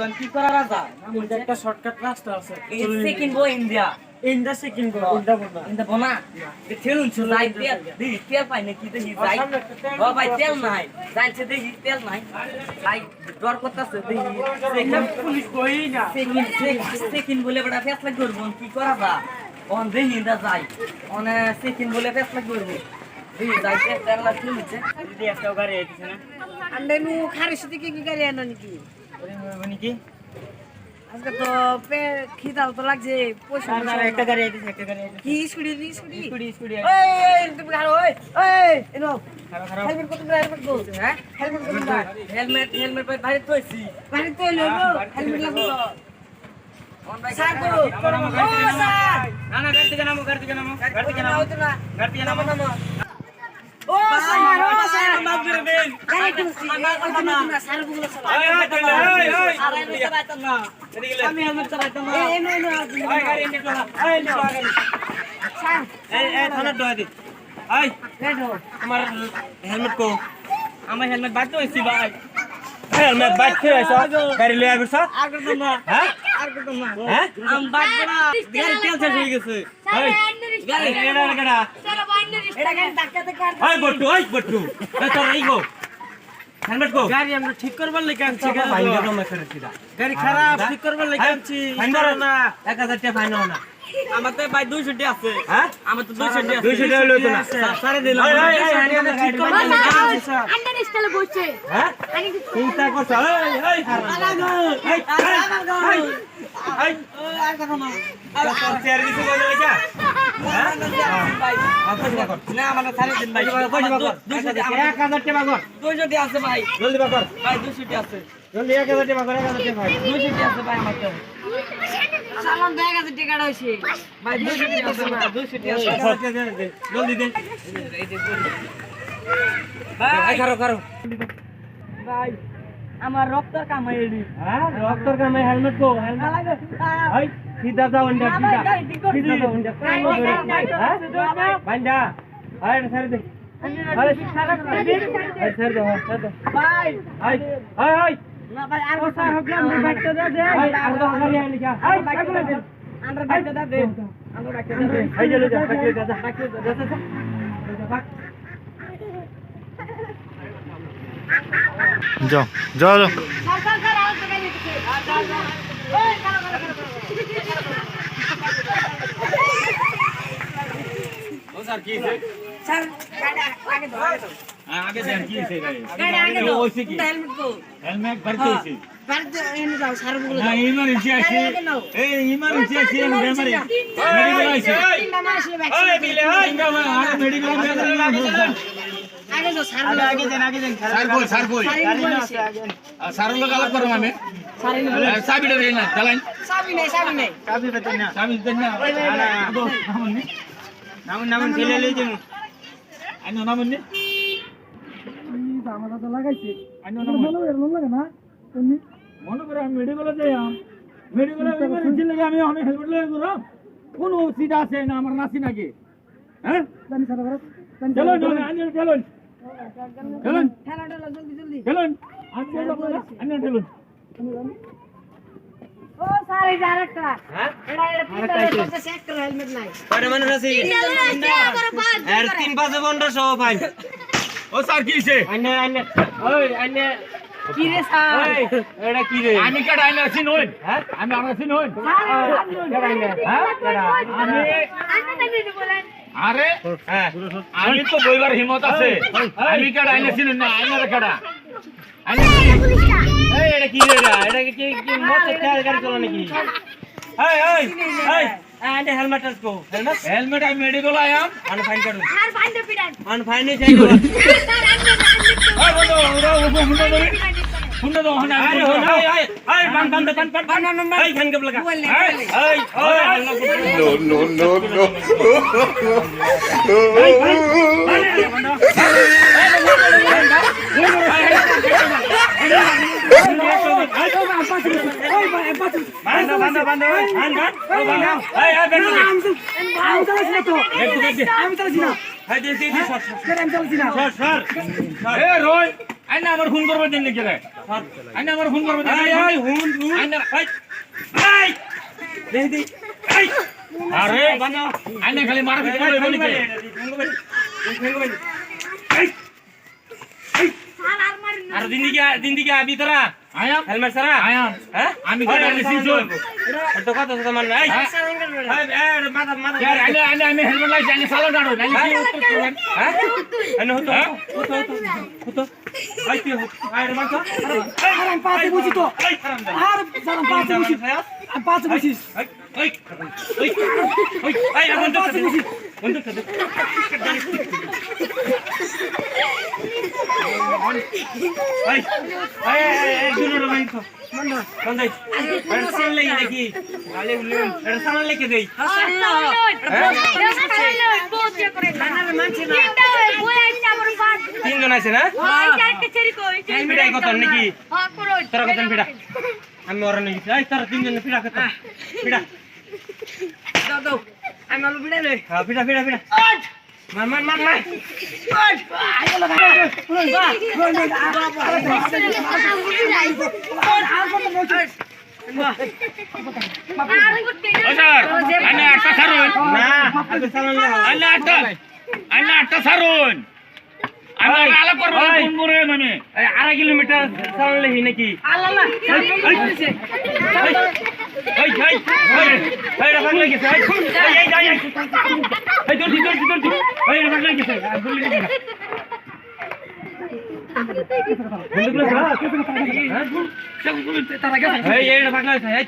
কোন কি করা রাজা এটা একটা শর্টকাট রাস্তা আছে সেকেন্ড বো ইন্ডিয়া ইন্ডা সেকেন্ড গো ইন্ডা বনা ইন্দা বোনা তে ঠেলুন ছো যাই তেল পাই না কি দেখি যাই ও ভাই তেল নাই যাইছে দেখি তেল নাই ভাই ডর করতেছে দেখি সেকেন্ড পুলিশ কই না সেকেন্ড বলে বড় ফেসলা করব কি করা যা অন দেখি ইন্দা যাই অন সেকেন্ড বলে ফেসলা করব দেখি যাইছে তেল না ঠেলছে যদি একটা গাড়ি আইছে না अंडे नु खारिश दिखे की गाड़ी आना निकी ওরে মানে কি আজকে তো পে খিদাও তো লাগছে পয়সা আর একটা গাড়ি আইছে কি স্কুটি স্কুটি স্কুটি এই তুমি খারো এই এনো খারাপ হেলমেট কত হেলমেট কো হ্যাঁ হেলমেট কত হেলমেট ভাই বাইরে তোইছি বাড়ি তো এলো হেলমেট লাগো তো অন ভাই স্যার করো ও স্যার না না গাড়ি থেকে নামো গাড়ি থেকে নামো ও স্যার মাফ করে দেন গাড়ি তুলছি না স্যার বুগলো স্যার আমি হেলমেট চালাইতাম না এনো গাড়ি এনে তোলা গাড়ি স্যার এই থানা দোয়া দি এই রেডো আমার হেলমেট কো আমার হেলমেট বাইতে হইছি ভাই হেলমেট বাইতে হইছো গাড়ি লই আইবছ আর করতাম না হ্যাঁ আর করতাম না হ্যাঁ আম বাইক না গাড়ি তেল শেষ হয়ে গেছে এই গাড়ি এড়া এটা গাড়ি ধাক্কাতে কার ওই বট্টু এই তোর এই গো হেলমেট কো গাড়ি আমরা ঠিক করবার লাগি আনছি ফাইন দাও না করে সিধা গাড়ি খারাপ ঠিক করবার লাগি আনছি ফাইন দাও না 1000 টাকা ফাইন দাও না আমার তো ভাই 200 টাকা আছে হ্যাঁ আমার তো 200 টাকা 200 টাকা লইতো না সারে দিলাম ঠিক করবার লাগি আনছি স্যার আন্ডার স্টাইলে বসছে হ্যাঁ চিন্তা করছ এই আর কথা না চেয়ার দিছে বলে লেখা ভাই পয়সা কর না আমার সারে দিন ভাই পয়সা কর 200 টাকা 1000 টাকা কর 200 টাকা আছে ভাই জলদি কর ভাই 200 টাকা আছে জলদি 1000 টাকা কর 1000 টাকা ভাই 200 টাকা আছে ভাই আমার তো সালাম ব্যাগ আছে টিকা হইছে ভাই 200 টাকা আছে ভাই 200 টাকা আছে জলদি দে এই যে করি ভাই কারো ভাই আমার রক্তর কামাই এডি হ্যাঁ ডক্টর কা মে হেলমেট কো হেলমেট এই সিধা যাও ইন্ডিয়া সিধা যাও ইন্ডিয়া হ্যাঁ বান্দা আয় সারে দে আয় সারে দে ভাই আয় আয় আয় না ভাই আর স্যার হকলাম বাইকটা দে আয় আর তো গাড়ি আই লিখা আর বাইকটা দে আমরা বাইকটা দে আমরা বাইকটা দে আই চলে যা বাইক যা বাইকটা দে যাও যাও যাও সর আও তো গাড়ি দিছে ওই ও স্যার কি হইছে স্যার গাড়ি আগে ধর আগে দেন কি হইছে গাড়ি গাড়ি আগে ধর হইছে কি হেলমেট কো হেলমেট ভরতে হইছে বাড়িতে এনে যাও স্যার বুগলো না ইমার্জেন্সি আছে এই ইমার্জেন্সি আছে মেমরি মেডিকেল আইছে তিনটা মাস ব্যাগ ওই বিলে ওই আরে মেডিকেল আগে যাও স্যার আগে দেন স্যার বল স্যারের লোক আলাপ করো আমি চাবিটা দেই না চালাইন সাবি নাই চাবি দেন না চাবি দেন না নামুন ছেলে লই যামু আইনো নামুন নি আমাদের তো লাগাইছে আইনো নামুন লাগে না তুমি মনে করে আমি মেডিকেলে যাইম মেডিকেলে ইমার্জেন্সি লাগে আমি হেলমেট লই ঘুরো কোন সিধা আছে না আমার নাসি নাকি হ্যাঁ জানি স্যার বড় চলো চলো আইনো চলুন চলুন ঠেলা জলদি চলুন আমি বলবো আইনো চলুন ও স্যার এই আরেকটা হ্যাঁ এটা তিনটা চেক করো হেলমেট নাই কয়টা মানুষ আছে আর 3-5 ভাই ও স্যার কি হইছে আইনে ওই আইনে কি রে স্যার ওই এটা কি রে আমি কাটা আইনা আছি নই হ্যাঁ আমি আমরা আছি নই কেডা আইনে হ্যাঁ কেডা আমি বলেন আরে হ্যাঁ আমি তো বইবার হিম্মত আছে আমি কাটা আইনা ছিল না আইনা রে কাটা এই এটা কি রে এটা কি মত খেয়াল গাড়ি চলা নাকি এই আইনে হেলমেট আসকো হেলমেট হেলমেট আমি মেডিকেল আয়াম আন ফাইন কাটুন আর ফাইন্ড পিটান আন ফাইন চাই না স্যার আমি ওই বন্ধু ওরা উপর হুন্ডা ধরে হুন্ডা দাও হুন্ডা আরে এই বান এই খান কে লাগা এই no no no এ রোই আইনা আমার ফোন করবে দিন নাকি রে আইনা আমার ফোন করবে দিন এই হুন আইনা এই দেই দি এই আরে বানা আইনা খালি মারা দিতে হবে বলি কে আর দিন দিকে আবি তোরা আয়া হেলমেট সারা আয়া হ্যাঁ আমি করে আনিছি জোর তো কত কথা মান নাই এই মাথা মাথা यार आले আমি হেলমেট লাগাই জানি সালা গাড়ো নালি কি উত্তর করবেন হ্যাঁ এনে হতো হতো আই কি আই রে মাথা আরাম পাতে বুঝি তো এই হারাম দা আর জারাম পাতে বুঝি আমি পাতে বুঝিস এই এই এই এই এখন তো বন্ধু তো এই এই দুনো রমাই তো মন দে আর সান লাগি নাকি গালে উলে আর সান লাগি দেই তিনজন আছে না পিড়াই কত নাকি তোরা কত পিড়া আমি ওরা নাকি এই তোরা তিনজন পিড়া কত পিড়া দাও দাও আমি আলু বিড়াই লই হ্যাঁ পিড়া পিড়া পিড়া মান মান মান মান ও স্যার আইনা আটটা সারুন না আগে সালাম না আইনা আটটা সারুন আমি আলাপ করব কোন করে মানে এই 2.5 কিলোমিটার সালাম লাগি নাকি আল্লাহ এই এই এই রাখ লাগিছে এই এই এই এই দৌড়ি দৌড়ি দৌড়ি এই রাখ লাগিছে আর দৌড়ি লাগিছে বন্ধুগুলো হ্যাঁ এই এই রাখ লাগিছে এই